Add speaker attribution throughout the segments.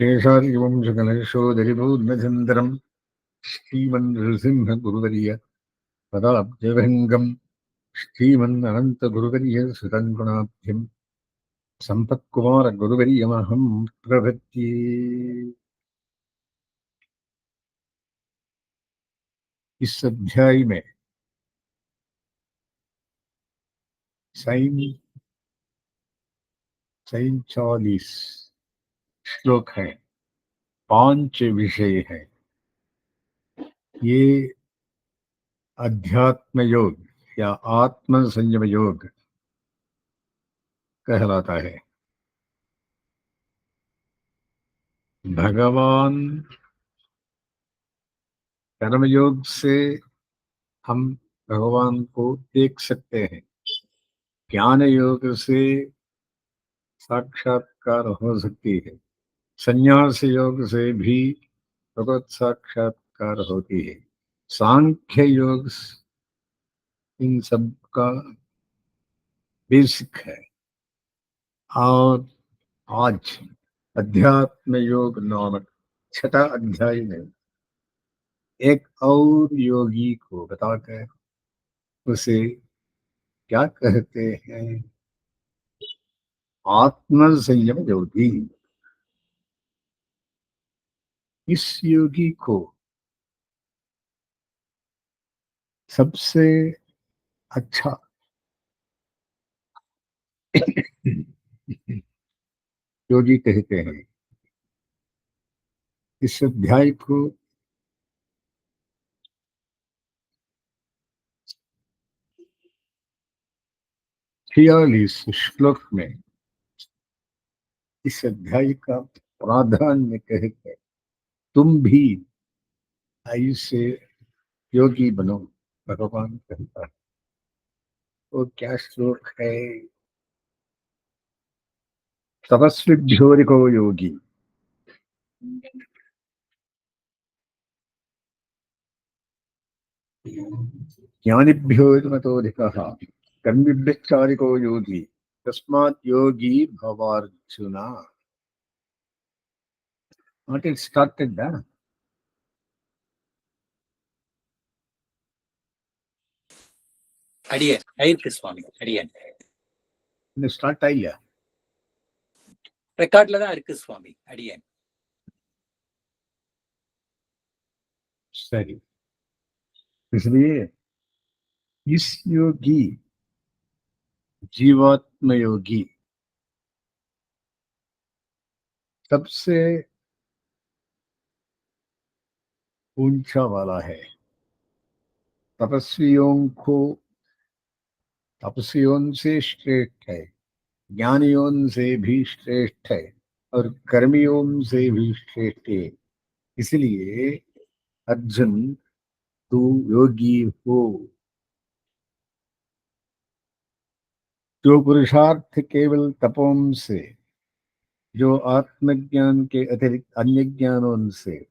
Speaker 1: शेषादिवंशकलशोदरिपूर्णचन्द्रम् श्रीमन्नृसिंहगुरुवर्य पदाब्जभृङ्गम् श्रीमन्ननन्तगुरुवर्य सुतङ्गुणाब्धिम् सम्पत्कुमारगुरुवर्यमहं प्रपद्ये। इस अध्याय में 47 श्लोक हैं, 5 विषय हैं। ये अध्यात्म योग या आत्म संयम योग कहलाता है। भगवान कर्मयोग से हम भगवान को देख सकते हैं, ज्ञान योग से साक्षात्कार हो सकती है, संन्यास योग से भी भगवत साक्षात्कार होती है, सांख्य योग इन सब का बेसिक है। और आज अध्यात्म योग नामक 6ठा अध्याय में एक और योगी को बताकर उसे क्या कहते हैं, आत्म संयम योगी। इस योगी को सबसे अच्छा योगी कहते हैं। इस अध्याय को 46 श्लोक में इस अध्याय का प्राधान्य कहकर तुम भी ऐसे योगी बनो, भगवान कहता है। वो क्या श्लोक है? तपस्विभ्योरिको योगी ज्ञानिभ्योऽधिकः कर्मिभ्यश्चारिको योगी तस्मात् योगी भवार्जुना। Not it started that.
Speaker 2: அடியன் ஆயிருக்கு சுவாமி. அடியன்
Speaker 1: இந்த ஸ்டார்ட் ஆயில்லையா?
Speaker 2: ரெக்கார்ட்ல தான் இருக்கு சுவாமி. அடியன்
Speaker 1: सही। इसलिए इस योगी जीवात्म योगी सबसे ऊंचा वाला है। तपस्वियों से श्रेष्ठ है, ज्ञानियों से भी श्रेष्ठ है और कर्मियों से भी श्रेष्ठ है। इसलिए अर्जुन तू योगी हो। जो पुरुषार्थ केवल तपों से, जो आत्मज्ञान के अतिरिक्त अन्य ज्ञानों से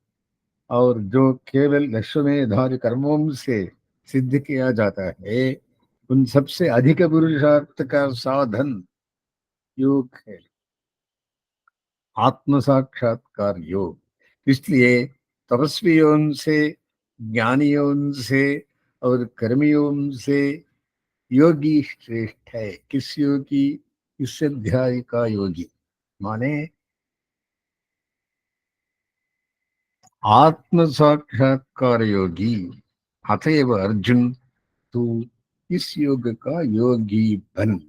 Speaker 1: और जो केवल अश्वमेधादि कर्मों से सिद्ध किया जाता है, उन सबसे अधिक पुरुषार्थ का साधन योग है, आत्म साक्षात्कार योग। इसलिए तपस्वियों से, ज्ञानियों से और कर्मियों से योगी श्रेष्ठ है। किस योगी? इस अध्याय का योगी माने आत्म साक्षात्कार योगी। अतएव अर्जुन तू इस योग का योगी बन।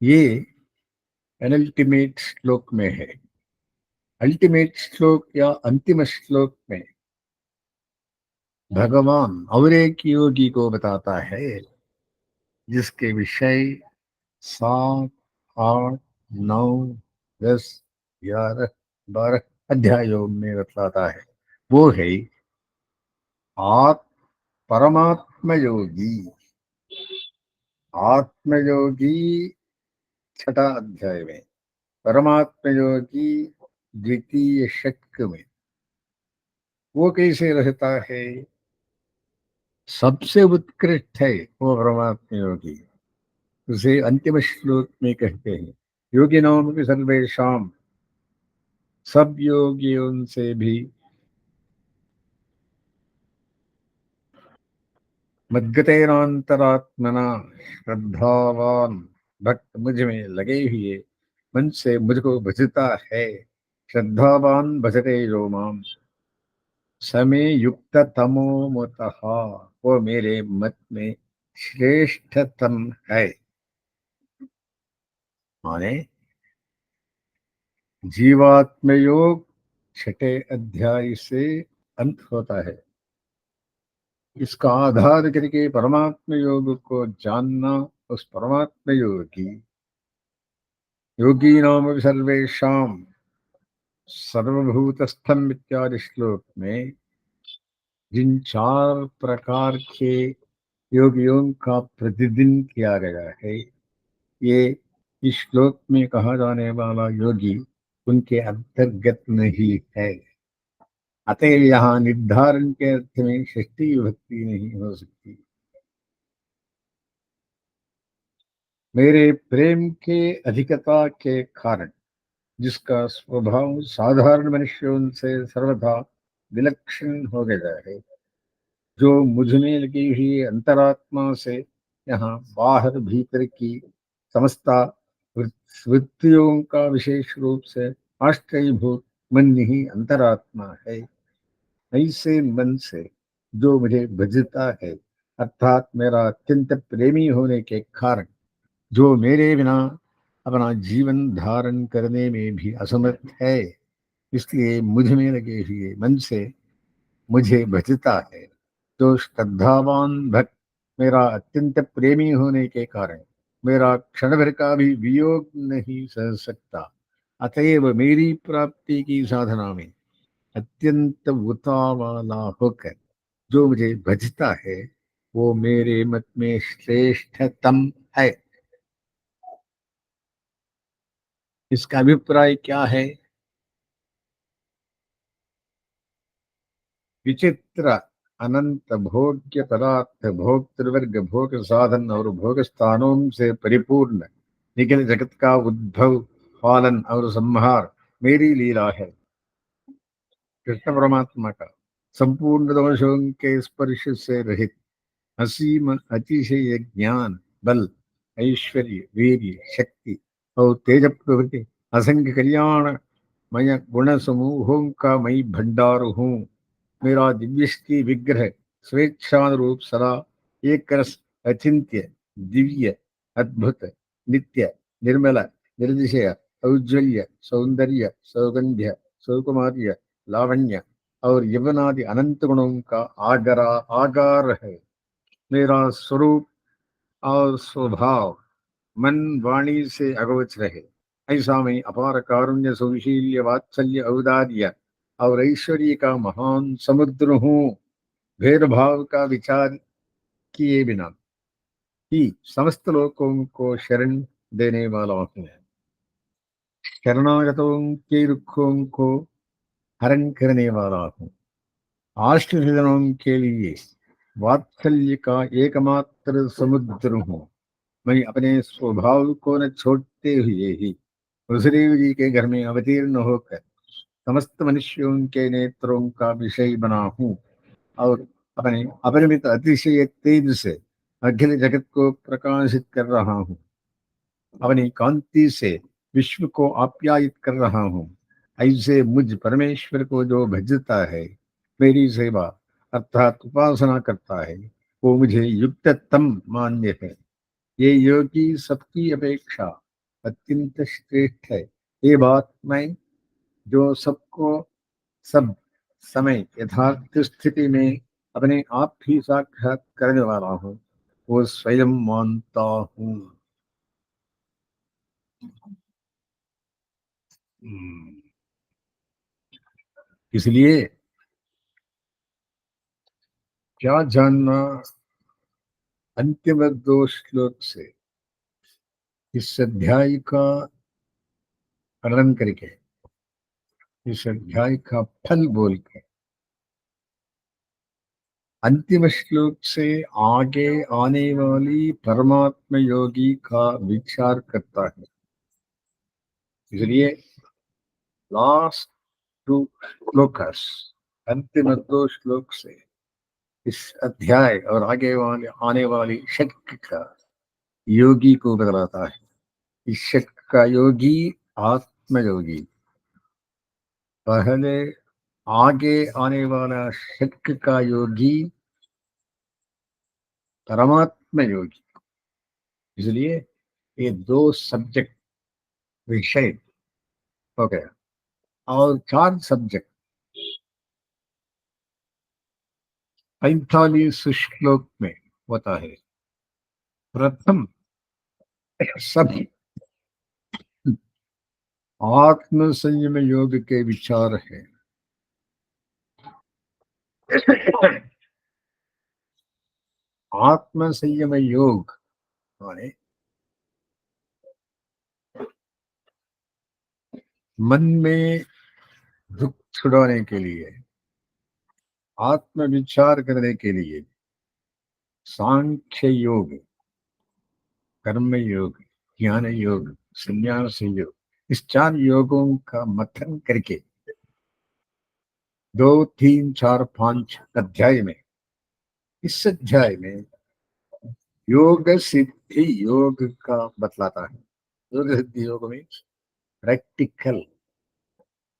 Speaker 1: ये अल्टीमेट श्लोक में है। अल्टीमेट श्लोक या अंतिम श्लोक में भगवान और एक योगी को बताता है जिसके विषय 7, 8, 9, 10, 11, 12 अध्यायों में बतलाता है। वो है परमात्म योगी। आत्मयोगी 6ठा अध्याय में, परमात्म योगी 2य शतक में। वो कैसे रहता है? सबसे उत्कृष्ट है वो परमात्म योगी। उसे अंतिम श्लोक में कहते हैं योगिनाम सर्वेषां सब योगियों से भी मद्गतेनांतरात्मना श्रद्धावान भक्त मुझ में लगे हुए मन से मुझको भजता है। श्रद्धावान भजते जो माम समे युक्त तमो मतः, वो मेरे मत में श्रेष्ठतम है। माने जीवात्म योग छठे अध्याय से अंत होता है। इसका आधार करके परमात्म योग को जानना, उस परमात्म योग की योगी नाम सर्वेशम सर्वभूतस्थम इत्यादि श्लोक में जिन चार प्रकार के योगियों का प्रतिदिन किया गया है, ये इस श्लोक में कहा जाने वाला योगी उनके अंतर्गत नहीं है। अतएव यहाँ निर्धारण के अर्थ में षष्ठी विभक्ति नहीं हो सकती। मेरे प्रेम के अधिकता के कारण, जिसका स्वभाव साधारण मनुष्यों से सर्वथा विलक्षण हो गया है, जो मुझ में लगी हुई अंतरात्मा से यहाँ बाहर भीतर की समस्ता वृत्तियों का विशेष रूप से आश्रयभूत मन ही अंतरात्मा है, ऐसे मन से जो मुझे भजता है, अर्थात मेरा अत्यंत प्रेमी होने के कारण, जो मेरे बिना अपना जीवन धारण करने में भी असमर्थ है, इसलिए मुझ में लगे हुए मन से मुझे भजता है। जो श्रद्धावान भक्त मेरा अत्यंत प्रेमी होने के कारण मेरा क्षण भर का भी वियोग नहीं सह सकता, अतएव मेरी प्राप्ति की साधना में अत्यंत उतावला होकर जो मुझे भजता है, वो मेरे मत में श्रेष्ठतम है। इसका अभिप्राय क्या है? विचित्र अनंत भोग्य पदार्थ, भोक्तृवर्ग, भोग साधन और भोग स्थानों से परिपूर्ण निखिल जगत का उद्भव, पालन और संहार मेरी लीला है। कृष्ण परमात्मा का संपूर्ण दोषों के स्पर्श से रहित असीम अतिशय ज्ञान, बल, ऐश्वर्य, वीर्य, शक्ति और तेज प्रभृति असंख्य कल्याण मय गुण समूहों का मई भंडार हूँ। मेरा दिव्यष्टि विग्रह स्वेच्छानुरूप सदा एक रस, अचिंत्य, दिव्य, अद्भुत, नित्य, निर्मल, निर्दिशय, औज्ज्वल्य, सौंदर्य, सौगंध्य, सौकुमार्य, लावण्य और यवनादि अनंत गुणों का आगरा आगार है। मेरा स्वरूप और स्वभाव मन वाणी से अगोचर है। ऐसा मैं अपार कारुण्य, सौशील्य, वात्सल्य, औदार्य और ऐश्वर्य का महान समुद्र हूँ। भेदभाव का विचार किए बिना ही समस्त लोगों को शरण देने वाला हूँ। शरणागतों के दुखों को हरण करने वाला हूँ। आश्रितों के लिए वात्सल्य का एकमात्र समुद्र हूँ। मैं अपने स्वभाव को न छोड़ते हुए ही वसुदेव जी के घर में अवतीर्ण होकर समस्त मनुष्यों के नेत्रों का विषय बना हूँ और अपने अपरिमित अतिशय तेज से अखिल जगत को प्रकाशित कर रहा हूँ। अपनी कांति से विश्व को आप्यायित कर रहा हूँ। ऐसे मुझ परमेश्वर को जो भजता है, मेरी सेवा अर्थात उपासना करता है, वो मुझे युक्ततम मान्य है। ये योगी सबकी अपेक्षा अत्यंत श्रेष्ठ है। ये बात मैं, जो सबको सब समय यथार्थ स्थिति में अपने आप ही साक्षात करने वाला हूँ, वो स्वयं मानता हूँ। इसलिए क्या जानना अंतिम दो श्लोक से इस अध्याय का वर्णन करके, इस अध्याय का फल बोल के अंतिम श्लोक से आगे आने वाली परमात्म योगी का विचार करता है। इसलिए लास्ट टू श्लोकस, अंतिम 2 श्लोक से इस अध्याय और आगे वाले आने वाली शक का योगी को बतलाता है। इस शक का योगी आत्मयोगी, पहले आगे आने वाला शक का योगी परमात्मा योगी। इसलिए ये 2 सब्जेक्ट विषय हो गया और 4 सब्जेक्ट 45 श्लोक में होता है। प्रथम सब आत्म संयम योग के विचार है। आत्म संयम योग माने मन में दुख छुड़ाने के लिए, आत्म विचार करने के लिए सांख्य योग, कर्म योग, ज्ञान योग, संन्यास योग, इस 4 योगों का मथन करके 2, 3, 4, 5 अध्याय में, इस अध्याय में योग सिद्धि योग का बतलाता है। योग सिद्धि योग में प्रैक्टिकल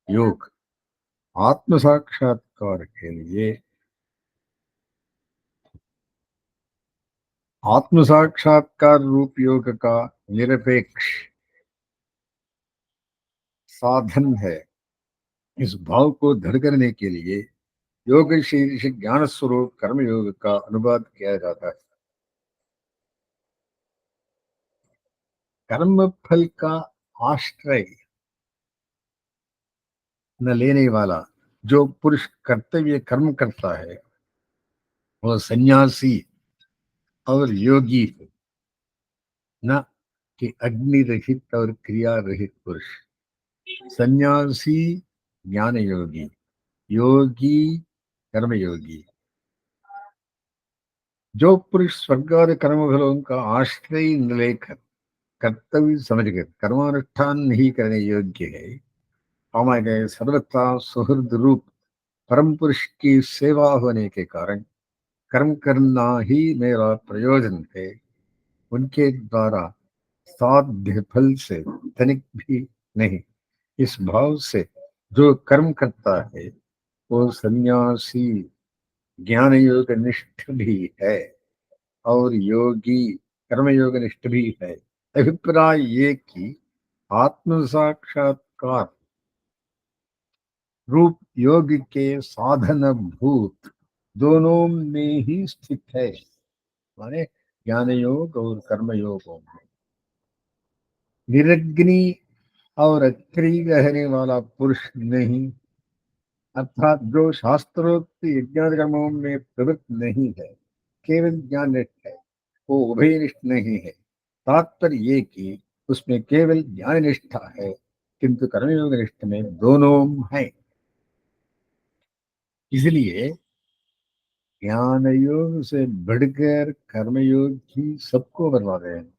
Speaker 1: योग आत्म साक्षात्कार के लिए, आत्म साक्षात्कार रूप योग का निरपेक्ष साधन है। इस भाव को दृढ़ करने के लिए योग शीर्ष ज्ञान स्वरूप कर्म योग का अनुवाद किया जाता है। कर्म फल का आश्रय न लेने वाला जो पुरुष कर्तव्य कर्म करता है वह सन्यासी और योगी है, न कि अग्नि रहित और क्रिया रहित पुरुष। सन्यासी ज्ञान योगी, योगी कर्म योगी। जो पुरुष स्वर्ग और कर्म फलों का आश्रय न लेकर कर्तव्य समझकर कर्मानुष्ठान नहीं करने योग्य है, पामा गए सर्वथा सुहृद रूप परम पुरुष की सेवा होने के कारण कर्म करना ही मेरा प्रयोजन है, उनके द्वारा साध्य फल से तनिक भी नहीं, इस भाव से जो कर्म करता है वो सन्यासी ज्ञान योग निष्ठ भी है और योगी कर्म योग निष्ठ भी है। अभिप्राय ये कि आत्म साक्षात्कार रूप योग के साधन भूत दोनों में ही स्थित है, माने ज्ञान योग और कर्म योगों में। निरग्नि और अक्रिय रहने वाला पुरुष नहीं, अर्थात जो शास्त्रोक्त यज्ञादि कर्मों में प्रवृत्त नहीं है, केवल ज्ञान निष्ठ है, वो उभय निष्ठ नहीं है। तात्पर्य ये कि उसमें केवल ज्ञान निष्ठा है किंतु कर्मयोग निष्ठ में दोनों है। इसलिए ज्ञान योग से बढ़कर कर्मयोग ही सबको बरवा रहे हैं।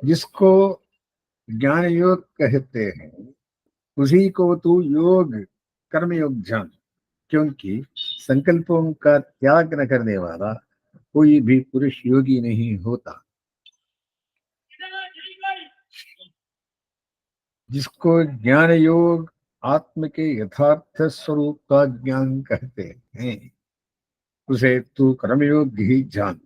Speaker 1: जिसको ज्ञान योग कहते हैं उसी को तू योग कर्मयोग जान, क्योंकि संकल्पों का त्याग न करने वाला कोई भी पुरुष योगी नहीं होता। जिसको ज्ञान योग आत्म के यथार्थ स्वरूप का ज्ञान कहते हैं उसे तू कर्मयोग ही जान,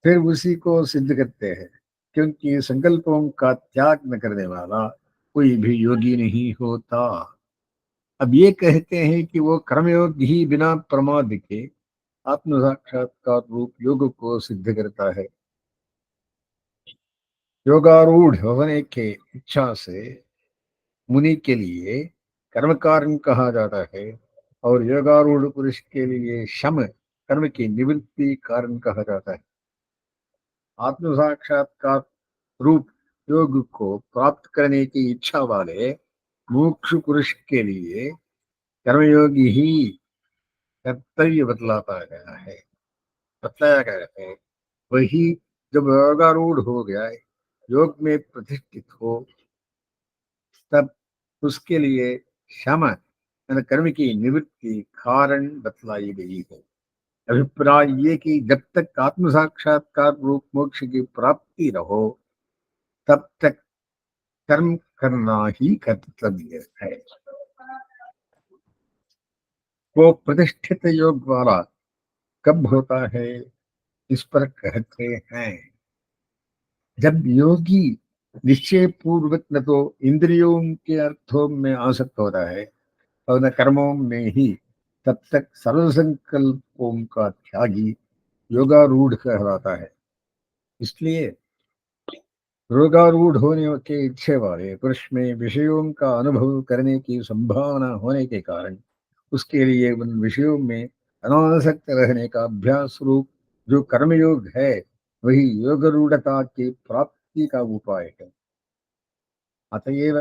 Speaker 1: फिर उसी को सिद्ध करते हैं, क्योंकि संकल्पों का त्याग न करने वाला कोई भी योगी नहीं होता। अब ये कहते हैं कि वो कर्मयोग ही बिना प्रमाद के आत्म साक्षात्कार रूप योग को सिद्ध करता है। योगारूढ़ होने के इच्छा से मुनि के लिए कर्म कारण कहा जाता है और योगारूढ़ पुरुष के लिए शम कर्म की निवृत्ति कारण कहा जाता है। आत्म साक्षात्कार रूप योग को प्राप्त करने की इच्छा वाले मुमुक्षु पुरुष के लिए कर्मयोगी ही कर्तव्य बतलाया गया है। वही जब योगारूढ़ हो गया, योग में प्रतिष्ठित हो, तब उसके लिए क्षमा यानी कर्म की निवृत्ति कारण बतलाई गई है। अभिप्राय ये कि जब तक आत्म साक्षात्कार रूप मोक्ष की प्राप्ति रहो तब तक कर्म करना ही कर्तव्य है। वो प्रतिष्ठित योग द्वारा कब होता है इस पर कहते हैं, जब योगी निश्चय पूर्वक न तो इंद्रियों के अर्थों में आसक्त होता है और न कर्मों में ही, तब तक सर्व संकल्पों का त्यागी योगारूढ़ कहलाता है। इसलिए रोगारूढ़ होने के इच्छे वाले पुरुष में विषयों का अनुभव करने की संभावना होने के कारण उसके लिए उन विषयों में अनासक्त रहने का अभ्यास रूप जो कर्मयोग है वही योगरूढ़ता की प्राप्ति का उपाय है। अतएव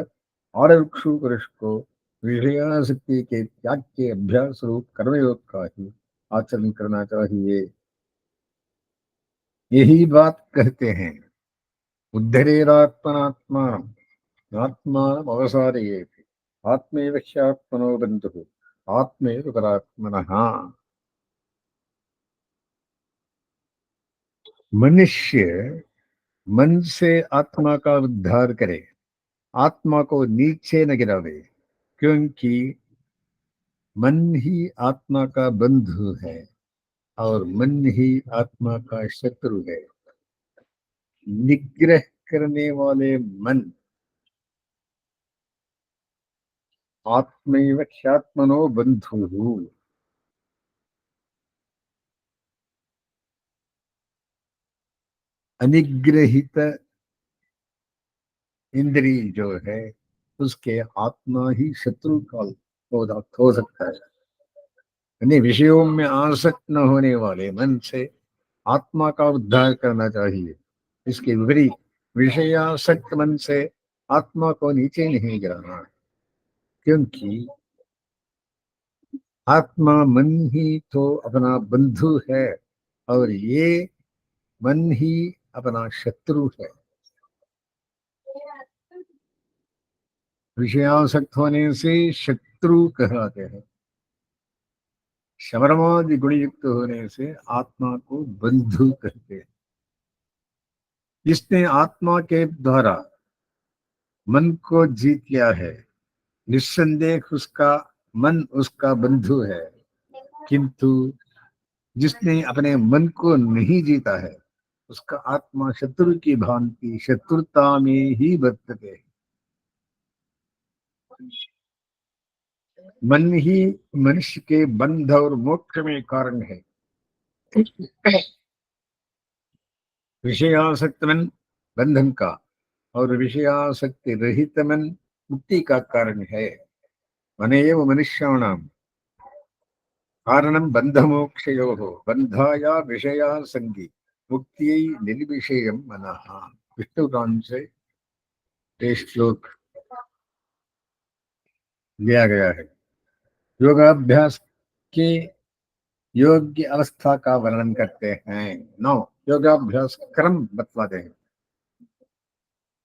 Speaker 1: आरक्षु पुरुष को विषयासक्ति के त्याग के अभ्यास रूप कर्मयोग का ही आचरण करना चाहिए। यही बात कहते हैं, उद्धरेदात्मनात्मानम् आत्मानम् अवसादयेत् आत्मैव ह्यात्मनो बन्धुः आत्मैव परात्मनः। मनुष्य मन से आत्मा का उद्धार करे, आत्मा को नीचे न गिरावे, क्योंकि मन ही आत्मा का बंधु है और मन ही आत्मा का शत्रु है। निग्रह करने वाले मन आत्मैव ह्यात्मनो बंधुः। अनिग्रहित इंद्री जो है उसके आत्मा ही शत्रु का हो सकता है। यानी विषयों में आसक्त न होने वाले मन से आत्मा का उद्धार करना चाहिए। इसके विपरीत विषयासक्त मन से आत्मा को नीचे नहीं गिराना, क्योंकि आत्मा मन ही तो अपना बंधु है और ये मन ही अपना शत्रु है। विषयासक्त होने से शत्रु कहलाते हैं, शमरमादि गुण युक्त होने से आत्मा को बंधु कहते हैं। जिसने आत्मा के द्वारा मन को जीत लिया है निस्संदेह उसका मन उसका बंधु है, किंतु जिसने अपने मन को नहीं जीता है उसका आत्मा शत्रु की भांति शत्रुता में ही बरतते है। मन ही मनुष्य के बंध और मोक्ष में कारण है। विषयासक्त मन बंधन का और विषयासक्ति रहित मन मुक्ति का कारण है। मनेव मनुष्याणाम कारणम बंधमोक्षयोः बंधाया विषयासंगी मुक्तियै निर्विषयम मनः। विष्णु पुराण से ये श्लोक लिया गया है। योगाभ्यास के योग्य अवस्था का वर्णन करते हैं। 9 योगाभ्यास क्रम बतलाते हैं।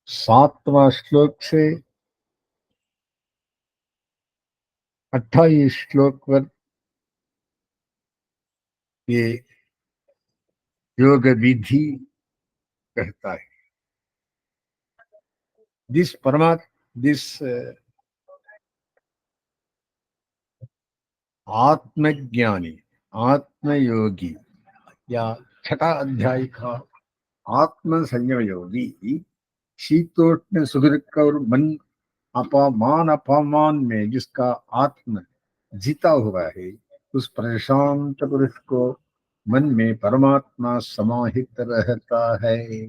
Speaker 1: 7वां श्लोक से 28 श्लोक पर ये योग विधि कहता है। दिस आत्मज्ञानी आत्मयोगी या छठा अध्याय का आत्म संयम योगी शीतोष्ण सुख दुख और मन अपामान अपामान में जिसका आत्म जीता हुआ है उस प्रशांत पुरुष को मन में परमात्मा समाहित रहता है।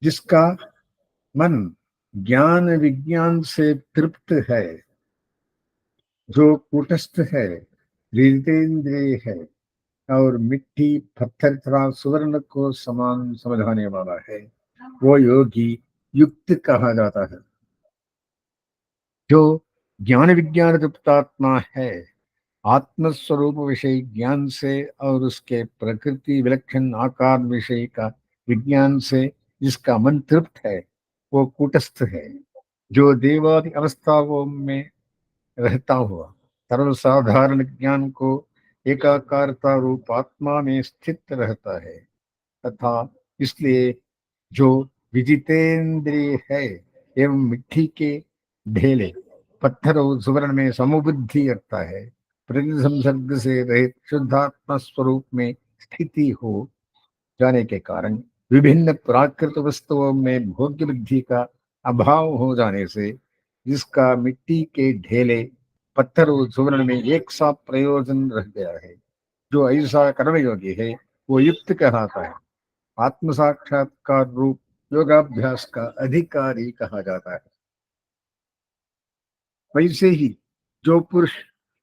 Speaker 1: जिसका मन ज्ञान विज्ञान से तृप्त है, जो कूटस्थ है, हृदयेंद्रिय है और मिट्टी पत्थर तथा सुवर्ण को समान समझाने वाला है, वो योगी युक्त कहा जाता है। जो ज्ञान विज्ञान तृप्तात्मा है, आत्मस्वरूप विषय ज्ञान से और उसके प्रकृति विलक्षण आकार विषय का विज्ञान से जिसका मन तृप्त है वो कूटस्थ है। जो देवादि अवस्थाओं में रहता हुआ सर्वसाधारण ज्ञान को एकाकारता रूप आत्मा में स्थित रहता है, तथा इसलिए जो विजितेंद्रिय है एवं मिट्टी के ढेले पत्थर और सुवर्ण में समबुद्धि रखता है, प्रति संसर्ग से रहित शुद्धात्मा स्वरूप में स्थिति हो जाने के कारण विभिन्न प्राकृत वस्तुओं में भोग्य बुद्धि का अभाव हो जाने से जिसका मिट्टी के ढेले पत्थर और सुवर्ण में एक सा प्रयोजन रह गया है, जो ऐसा कर्मयोगी है वो युक्त कहलाता है। आत्म साक्षात्कार रूप योगाभ्यास का अधिकारी कहा जाता है। वैसे ही जो पुरुष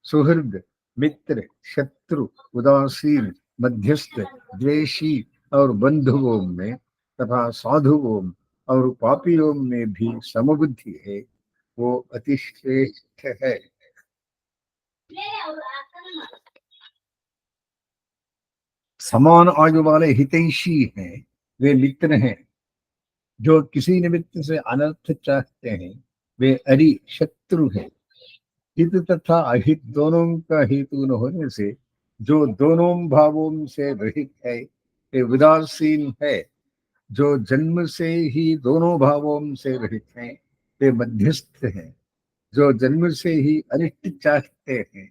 Speaker 1: सुहृद, मित्र, शत्रु, उदासीन, मध्यस्थ, द्वेषी और बंधुओं में तथा साधुओं और पापियों में भी समबुद्धि है वो अतिश्रेष्ठ है। समान आयु वाले हितैषी हैं वे मित्र हैं। जो किसी निमित्त से अनर्थ चाहते हैं वे अरि शत्रु हैं। हित तथा अहित दोनों का हेतु न होने से जो दोनों भावों से रहित है वे उदासीन है। जो जन्म से ही दोनों भावों से रहित हैं वे मध्यस्थ हैं। जो जन्म से ही अनिष्ट चाहते हैं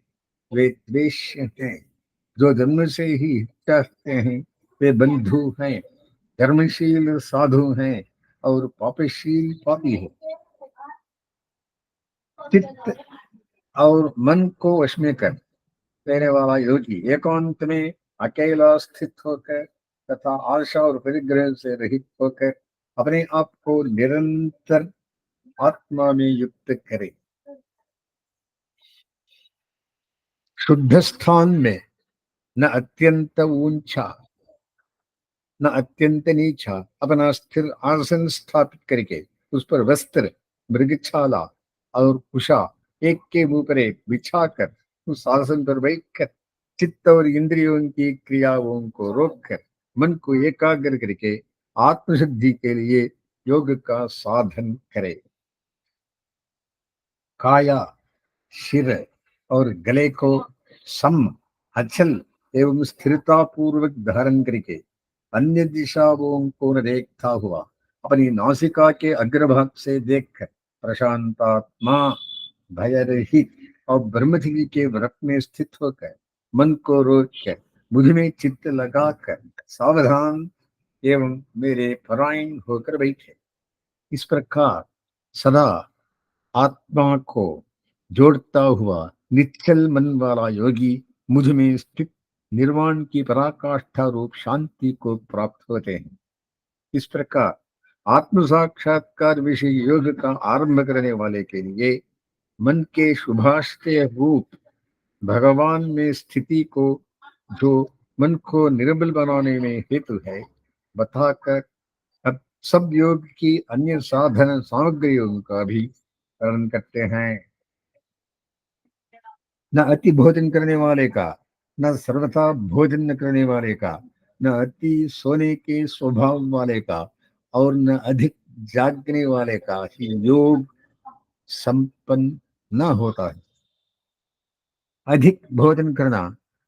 Speaker 1: वे द्वेष्य हैं। जो जन्म से ही हित चाहते हैं वे बंधु हैं। धर्मशील साधु हैं और पापशील पापी है। चित्त और मन को वश में कर लेने वाला योगी एकांत में अकेला स्थित होकर तथा आशा और परिग्रह से रहित होकर अपने आप को निरंतर आत्मा में युक्त करे। शुद्ध स्थान में न अत्यंत ऊंचा न अत्यंत नीचा अपना स्थिर आसन स्थापित करके उस पर वस्त्र, मृगछाला और कुशा एक के ऊपर एक बिछाकर उस आसन पर बैठकर चित्त और इंद्रियों की क्रियाओं को रोककर मन को एकाग्र करके आत्मशुद्धि के लिए योग का साधन करे। काया, शिर और गले को सम, अचल एवं स्थिरता पूर्वक धारण करके अन्य दिशाओं को न देखता हुआ अपनी नासिका के अग्रभाग से देखकर प्रशांतात्मा, भयरहित और ब्रह्मचर्य के व्रत में स्थित होकर मन को रोक कर बुद्धि में चित्त लगाकर सावधान एवं मेरे परायण होकर बैठे। इस प्रकार सदा आत्मा को जोड़ता हुआ निश्चल मन वाला योगी मुझ में स्थित निर्वाण की पराकाष्ठा रूप शांति को प्राप्त होते हैं। इस प्रकार आत्म साक्षात्कार विषय योग का आरंभ करने वाले के लिए मन के शुभाश्रय रूप भगवान में स्थिति को, जो मन को निर्बल बनाने में हेतु है, बताकर अब सब योग की अन्य साधन सामग्रियों का भी वर्णन करते हैं। न अति भोजन करने वाले का, न सर्वथा भोजन न करने वाले का, न अति सोने के स्वभाव वाले का और न अधिक जागने वाले का ही योग संपन्न न होता है। अधिक भोजन करना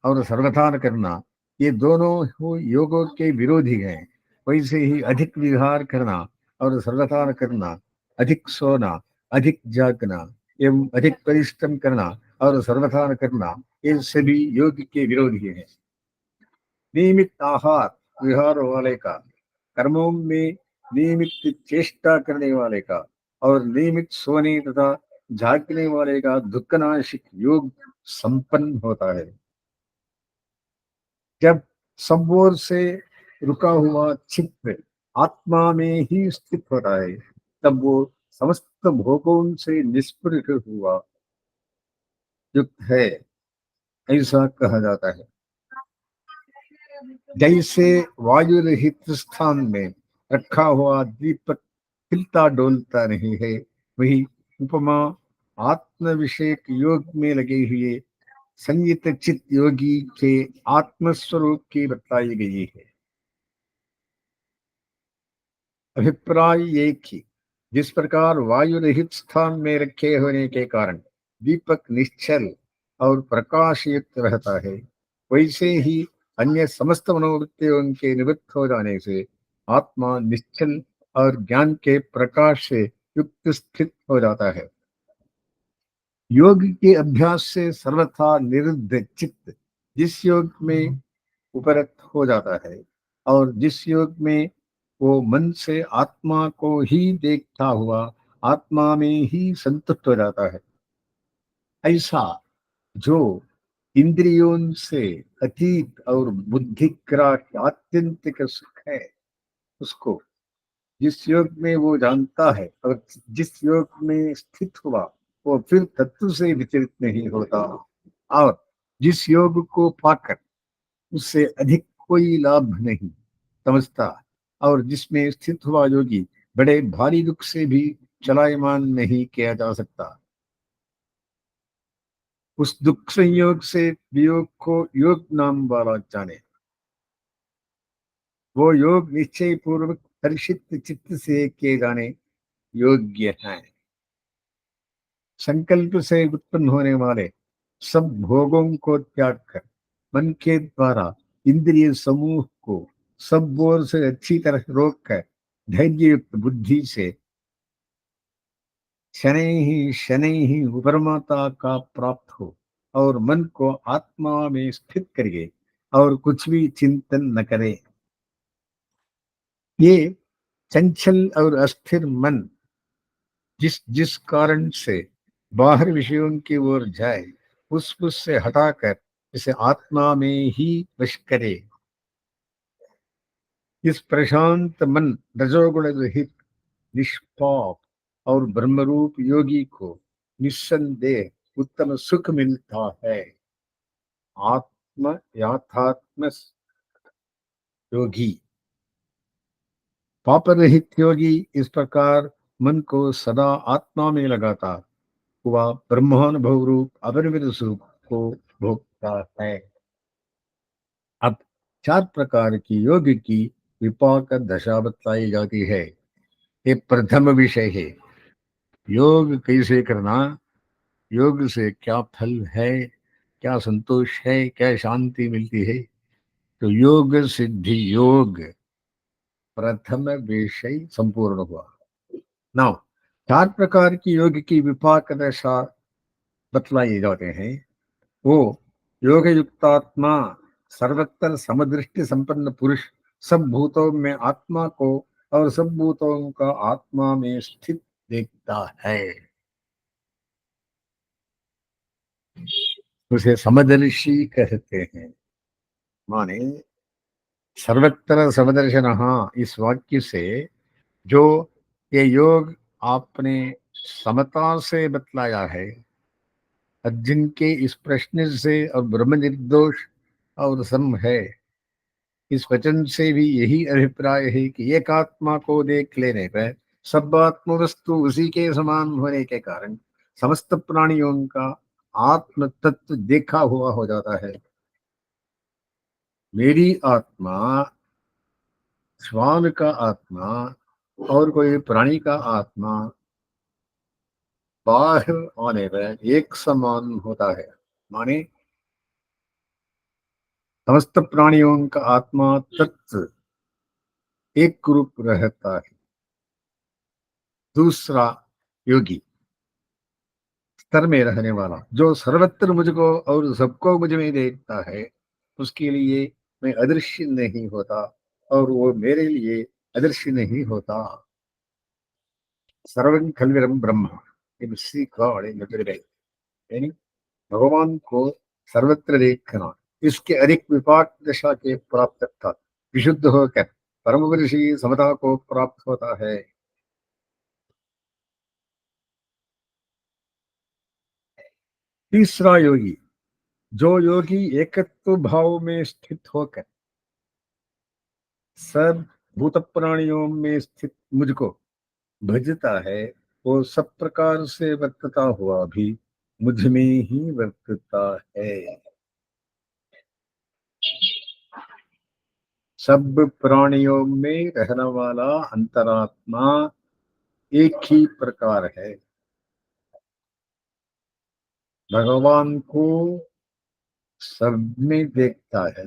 Speaker 1: और सर्वथा न करना ये दोनों हो योगों के विरोधी हैं। वैसे ही अधिक विहार करना और सर्वथा न करना, अधिक सोना, अधिक जागना एवं अधिक परिश्रम करना और सर्वथा न करना ये सभी योग के विरोधी हैं। नियमित आहार विहार वाले का, कर्मों में नियमित चेष्टा करने वाले का और नियमित सोने तथा जागने वाले का दुखनाशिक योग संपन्न होता है। जब सब ओर से रुका हुआ चित्त आत्मा में ही स्थित होता है तब वो समस्त भोगों से निष्पृह हुआ युक्त है ऐसा कहा जाता है। जैसे वायु रहित स्थान में रखा हुआ दीपक हिलता डोलता नहीं है, वही उपमा आत्म विषयक योग में लगे हुए संयत चित योगी के आत्मस्वरूप की बताई गई है। अभिप्राय एक ही। जिस प्रकार वायु रहित स्थान में रखे होने के कारण दीपक निश्चल और प्रकाशयुक्त रहता है, वैसे ही अन्य समस्त मनोवृत्तियों के निवृत्त हो जाने से आत्मा निश्चल और ज्ञान के प्रकाश से युक्त स्थित हो जाता है। योग के अभ्यास से सर्वथा निरुद्ध चित्त जिस योग में उपरत हो जाता है और जिस योग में वो मन से आत्मा को ही देखता हुआ आत्मा में ही संतुष्ट हो जाता है, ऐसा जो इंद्रियों से अतीत और बुद्धिग्राह्य आत्यंतिक सुख है, उसको जिस योग में वो जानता है और जिस योग में स्थित हुआ वो फिर तत्व से विचलित नहीं होता, और जिस योग को पाकर उससे अधिक कोई लाभ नहीं समझता, और जिसमें स्थित हुआ योगी बड़े भारी दुख से भी चलायमान नहीं किया जा सकता, उस दुख संयोग से वियोग को योग नाम वाला जाने। वो योग निश्चय पूर्वक हर्षित चित्त से किए जाने योग्य है। संकल्प से उत्पन्न होने वाले सब भोगों को त्याग कर मन के द्वारा इंद्रिय समूह को सब ओर से अच्छी तरह रोक कर धैर्य युक्त बुद्धि से शनै ही परमात्मा का प्राप्त हो और मन को आत्मा में स्थित करिए और कुछ भी चिंतन न करे। ये चंचल और अस्थिर मन जिस जिस कारण से बाहर विषयों की ओर जाए उससे हटाकर इसे आत्मा में ही वश करे। इस प्रशांत मन रजोगुण रहित निष्पाप और ब्रह्मरूप योगी को निस्संदेह उत्तम सुख मिलता है। आत्म याथात्म योगी पाप रहित योगी इस प्रकार मन को सदा आत्मा में लगाता हुआ ब्रह्मानुभव रूप अपरिमित सुख को भोगता है। अब चार प्रकार की योग की विपाक दशा बतलाई जाती है। ये प्रथम विषय है, योग कैसे करना, योग से क्या फल है, क्या संतोष है, क्या शांति मिलती है। तो योग सिद्धि योग प्रथम विषय संपूर्ण हुआ। नाउ चार प्रकार की योग की विपाक दशा बतलाई जाते हैं। वो योग युक्तात्मा सर्वत्र समदृष्टि संपन्न पुरुष सब भूतों में आत्मा को और सब भूतों का आत्मा में स्थित देखता है, उसे समदर्शी कहते हैं। माने सर्वत्र समदर्शनः इस वाक्य से जो ये योग आपने समता से बतलाया है, अर्जुन के इस प्रश्न से और ब्रह्म निर्दोष और सम है, इस वचन से भी यही अभिप्राय है कि एक आत्मा को देख लेने पर सब आत्म वस्तु उसी के समान होने के कारण समस्त प्राणियों का आत्म तत्व देखा हुआ हो जाता है। मेरी आत्मा, स्वामी का आत्मा और कोई प्राणी का आत्मा बाहर आने पर एक समान होता है। माने समस्त प्राणियों का आत्मा तत्व एक रूप रहता है। दूसरा योगी स्तर में रहने वाला जो सर्वत्र मुझको और सबको मुझ में देखता है, उसके लिए मैं अदृश्य नहीं होता और वो मेरे लिए अदृश्य नहीं होता। सर्वं खल्विदं ब्रह्म, ये उसी का बड़े नजर है। यानी भगवान को सर्वत्र देखना, इसके अधिक विपाक दशा के प्राप्त था विशुद्ध होकर परम ऋषि समता को प्राप्त होता है। तीसरा योगी जो योगी एकत्व भाव में स्थित होकर सब भूत प्राणियों में स्थित मुझको भजता है, वो सब प्रकार से वर्तता हुआ भी मुझ में ही वर्तता है। सब प्राणियों में रहने वाला अंतरात्मा एक ही प्रकार है। भगवान को सब में देखता है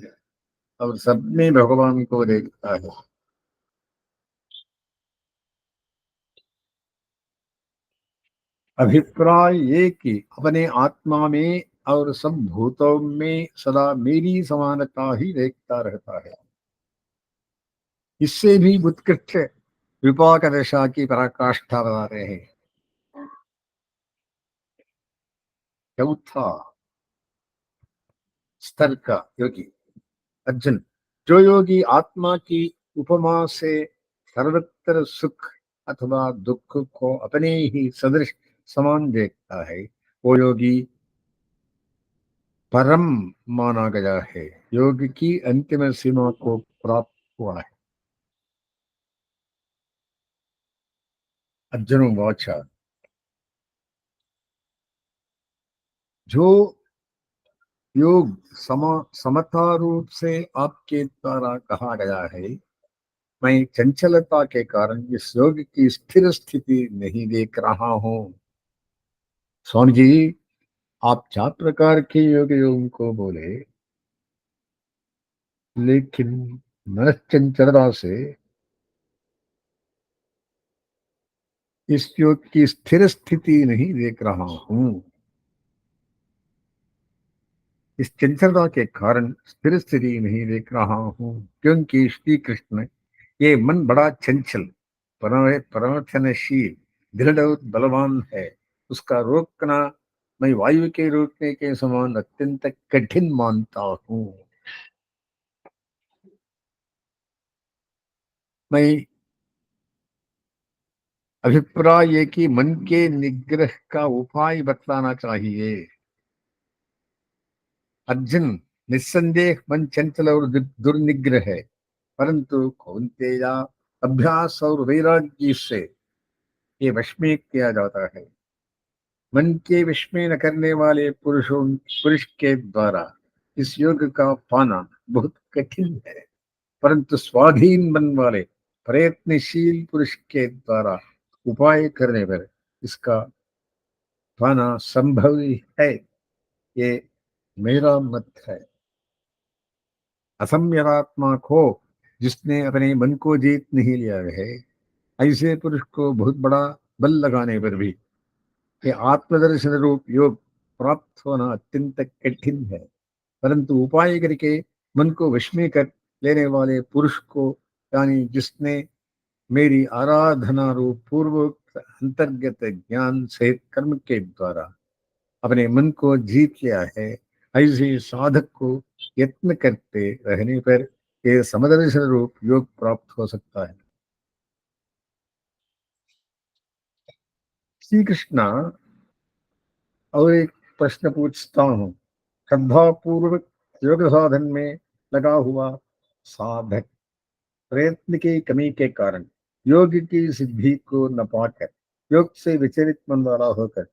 Speaker 1: और सब में भगवान को देखता है। अभिप्राय ये कि अपने आत्मा में और सब भूतों में सदा मेरी समानता ही देखता रहता है। इससे भी उत्कृष्ट विपाक दशा की पराकाष्ठा बता रहे हैं। चौथा स्तर का योगी अर्जुन, जो योगी आत्मा की उपमा से सर्वत्र सुख अथवा दुख को अपने ही सदृश समान देखता है, वो योगी परम माना गया है, योग की अंतिम सीमा को प्राप्त हुआ है। अर्जुन वाच, जो योग समता रूप से आपके द्वारा कहा गया है, मैं चंचलता के कारण इस योग की स्थिर स्थिति नहीं देख रहा हूं। स्वामी जी, आप 4 प्रकार के योग को बोले, लेकिन मैं चंचलता से इस योग की स्थिर स्थिति नहीं देख रहा हूं। इस चंचलता के कारण स्थिर स्थिति नहीं देख रहा हूं, क्योंकि श्री कृष्ण, ये मन बड़ा चंचल, परिवर्तनशील, दृढ़ और बलवान है। उसका रोकना मैं वायु के रोकने के समान अत्यंत कठिन मानता हूं। मैं अभिप्राय ये कि मन के निग्रह का उपाय बतलाना चाहिए। अर्जुन, निस्संदेह मन चंचल और दुर्निग्रह है, परंतु कौन्तेया, अभ्यास और वैराग्य से ये वश में किया जाता है। मन के वश में न करने वाले पुरुष के द्वारा इस योग का पाना बहुत कठिन है, परंतु स्वाधीन मन वाले प्रयत्नशील पुरुष के द्वारा उपाय करने पर इसका पाना संभव ही है। ये मेरा मत है। असंयतात्मा को, जिसने अपने मन को जीत नहीं लिया है, ऐसे पुरुष को बहुत बड़ा बल लगाने पर भी ये आत्मदर्शन रूप योग प्राप्त होना अत्यंत कठिन है। परंतु उपाय करके मन को वश में कर लेने वाले पुरुष को, यानी जिसने मेरी आराधना रूप पूर्वोक्त अंतर्गत ज्ञान से कर्म के द्वारा अपने मन को जीत लिया है, ऐसे साधक को यत्न करते रहने पर ये समदर्शन रूप योग प्राप्त हो सकता है। श्री कृष्णा, और एक प्रश्न पूछता हूँ। श्रद्धा पूर्वक योग साधन में लगा हुआ साधक प्रयत्न की कमी के कारण योग की सिद्धि को न पाकर योग से विचलित मन वाला होकर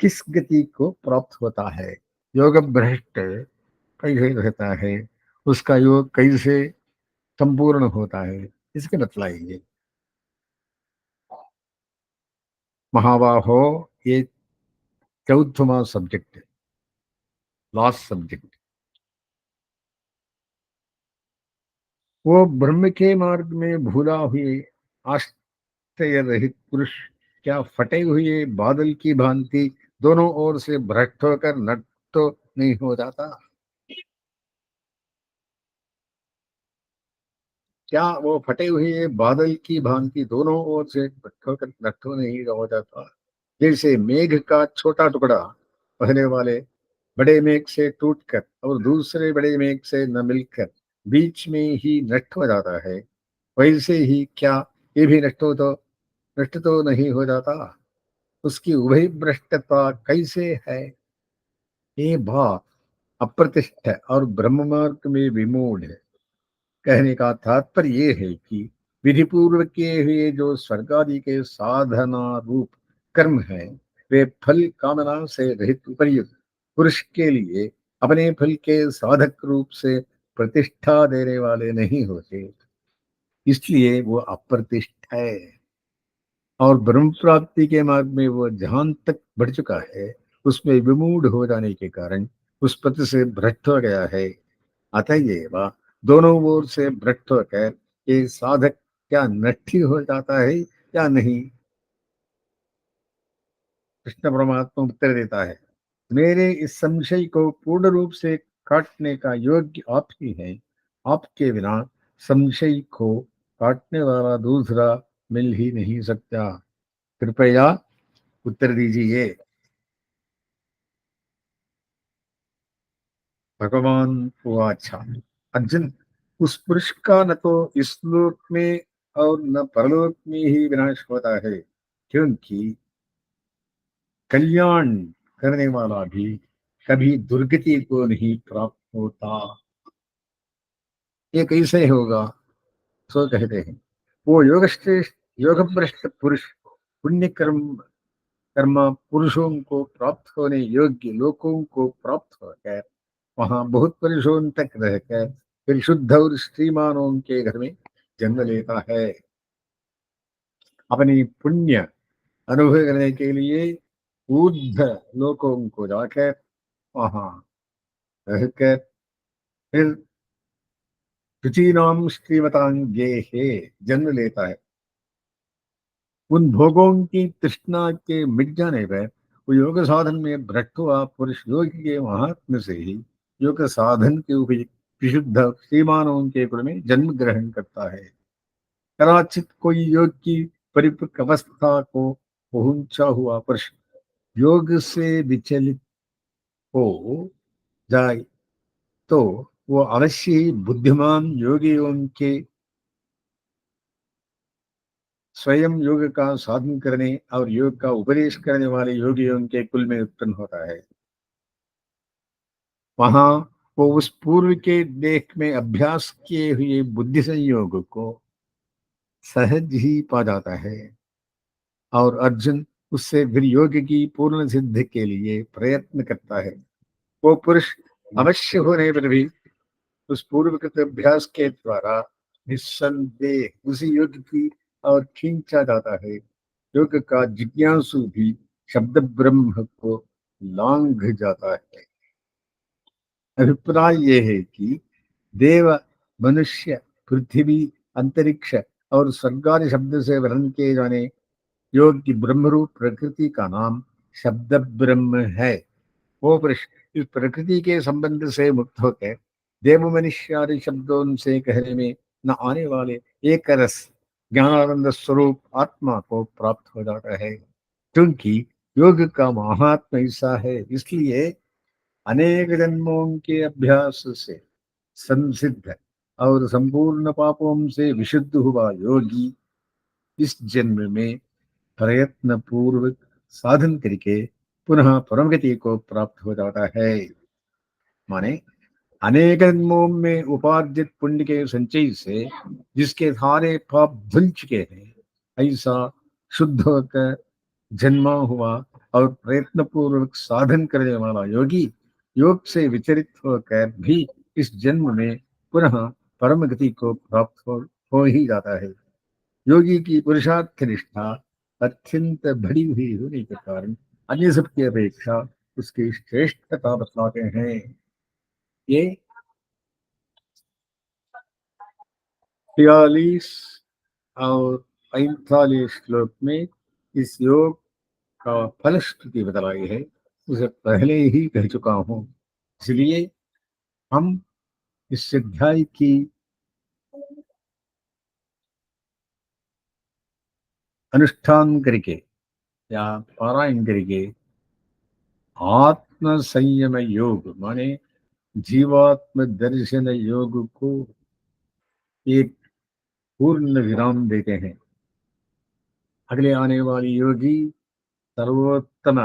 Speaker 1: किस गति को प्राप्त होता है? योग भ्रष्ट कैसे रहता है? उसका योग कैसे संपूर्ण होता है? इसके बतलाइए। महाबाहो, ये चौथवा सब्जेक्ट है, लास्ट सब्जेक्ट। वो ब्रह्म के मार्ग में भूला हुए आश्रय रहित पुरुष क्या फटे हुए बादल की भांति दोनों ओर से भ्रष्ट होकर नष्ट तो नहीं हो जाता? क्या वो फटे हुए बादल की भांति दोनों ओर से भ्रष्ट होकर नष्ट तो नहीं हो जाता? जैसे मेघ का छोटा टुकड़ा पहले वाले बड़े मेघ से टूटकर और दूसरे बड़े मेघ से न मिलकर बीच में ही नष्ट हो जाता है, वैसे ही क्या ये भी नष्ट तो नहीं हो जाता? उसकी उभय भ्रष्टता कैसे है? ये बात अप्रतिष्ठ और ब्रह्म मार्ग में विमूढ़ है। कहने का तात्पर्य ये है कि विधि पूर्वक किए हुए जो स्वर्ग आदि के साधना रूप कर्म है, वे फल कामना से रहित उपर्युक्त पुरुष के लिए अपने फल के साधक रूप से प्रतिष्ठा देने वाले नहीं होते, इसलिए वो अप्रतिष्ठ है। और ब्रह्म प्राप्ति के मार्ग में वो जहां तक बढ़ चुका है, उसमें विमूढ़ हो जाने के कारण उस पथ से भ्रष्ट हो गया है। अतएव दोनों ओर से भ्रष्ट होकर ये साधक क्या नष्ट हो जाता है या नहीं? कृष्ण परमात्मा उत्तर देता है, मेरे इस संशय को पूर्ण रूप से काटने का योग्य आप ही हैं। आपके बिना संशय को काटने वाला दूसरा मिल ही नहीं सकता। कृपया उत्तर दीजिए। भगवान उवाच, अर्जुन, उस पुरुष का न तो इस लोक में और न परलोक में ही विनाश होता है, क्योंकि कल्याण करने वाला भी कभी दुर्गति को नहीं प्राप्त होता। ये कैसे होगा? सो कहते हैं, वो योग श्रेष्ठ योग भ्रष्ट पुरुष पुण्य कर्मा पुरुषों को प्राप्त होने योग्य लोकों को प्राप्त होकर वहां बहुत वर्षों तक रहकर फिर शुद्ध और श्रीमानों के घर में जन्म लेता है। अपनी पुण्य अनुभव करने के लिए ऊर्ध्व लोकों को जाकर वहां रहकर फिर शुचीनाम श्रीमतांगे है जन्म लेता है। उन भोगों की तृष्णा के मिट जाने पर वो योग साधन में भ्रष्ट हुआ पुरुष योग के महात्म्य से ही योग साधन के उपयुक्त विशुद्ध श्रीमानों के कुल में जन्म ग्रहण करता है। कदाचित कोई योग की परिपक्व अवस्था को पहुंचा हुआ पुरुष योग से विचलित हो जाए तो वो अवश्य ही बुद्धिमान योगियों के स्वयं योग का साधन करने और योग का उपदेश करने वाले योगियों के कुल में उत्पन्न होता है। वहां वो उस पूर्व के देह में अभ्यास किए हुए बुद्धि संयोग को सहज ही पा जाता है। और अर्जुन उससे फिर योग की पूर्ण सिद्धि के लिए प्रयत्न करता है। वो पुरुष अवश्य होने पर भी उस पूर्वकृत अभ्यास के द्वारा निस्संदेह उसी योग की और खींचा जाता है। योग का जिज्ञासु भी शब्द ब्रह्म को लांघ जाता है। अभिप्राय यह है कि देव, मनुष्य, पृथ्वी, अंतरिक्ष और स्वर्ग आदि शब्द से वर्णन किए जाने योग की ब्रह्मरूप प्रकृति का नाम शब्द ब्रह्म है। वो पुरुष इस प्रकृति के संबंध से मुक्त होकर देव, मनुष्य आदि शब्दों से कहने में न आने वाले एक रस ज्ञानानंद स्वरूप आत्मा को प्राप्त हो जाता है। क्योंकि योग का महात्मा ऐसा है, इसलिए अनेक जन्मों के अभ्यास से संसिद्ध और संपूर्ण पापों से विशुद्ध हुआ योगी इस जन्म में प्रयत्न पूर्वक साधन करके पुनः परम गति को प्राप्त हो जाता है। माने अनेक जन्मों में उपार्जित पुण्य के संचय से जिसके सारे पाप धुल चुके हैं, ऐसा शुद्ध होकर जन्मा हुआ और प्रयत्न पूर्वक साधन करने वाला योगी योग से विचलित होकर भी इस जन्म में पुनः परम गति को प्राप्त हो ही जाता है। योगी की पुरुषार्थ निष्ठा अत्यंत बढ़ी हुई होने के कारण अन्य सबकी अपेक्षा उसकी श्रेष्ठता बतलाते हैं। ये 46 और 45 श्लोक में इस योग का फलश्रुति बतलाई है, उसे पहले ही कह चुका हूं। इसलिए हम इस अध्याय की अनुष्ठान करके या पारायण करके आत्म संयम योग माने जीवात्म दर्शन योग को एक पूर्ण विराम देते हैं। अगले आने वाली योगी सर्वोत्तम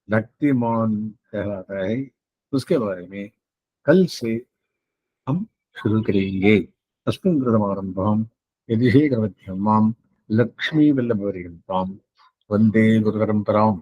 Speaker 1: भक्तिमान कहलाता है, उसके बारे में कल से हम शुरू करेंगे। अस्मिन् कृतमारम्भम् यदिशेखरमध्यमाम् लक्ष्मीवल्लभपर्यन्ताम् वन्दे गुरुपरम्पराम्।